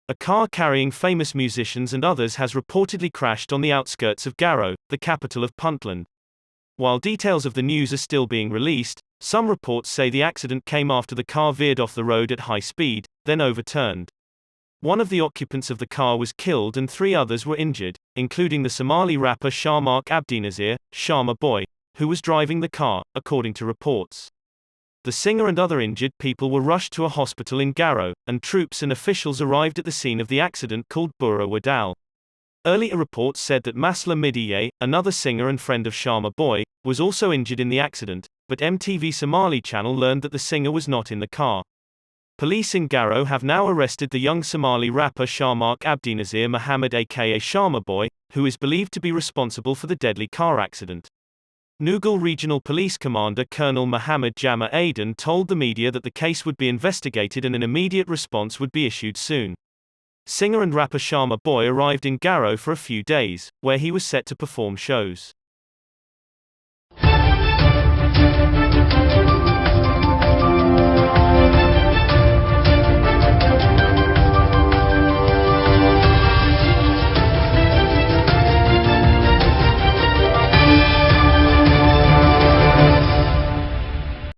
A car carrying famous musicians and others has reportedly crashed on the outskirts of Garowe, the capital of Puntland. While details of the news are still being released, some reports say the accident came after the car veered off the road at high speed, then overturned. One of the occupants of the car was killed and 3 others were injured, including the Somali rapper Sharmarke Abdinasir Sharma Boy, who was driving the car, according to reports. The singer and other injured people were rushed to a hospital in Garowe, and troops and officials arrived at the scene of the accident called Buurawadal. Earlier reports said that Masla Midiye, another singer and friend of Sharma Boy, was also injured in the accident, but MTV Somali channel learned that the singer was not in the car. Police in Garowe have now arrested the young Somali rapper Sharmarke Abdinasir Mohamed aka Sharma Boy, who is believed to be responsible for the deadly car accident. Nugal Regional Police Commander Colonel Mohammed Jama Aden told the media that the case would be investigated and an immediate response would be issued soon. Singer and rapper Sharma Boy arrived in Garowe for a few days, where he was set to perform shows.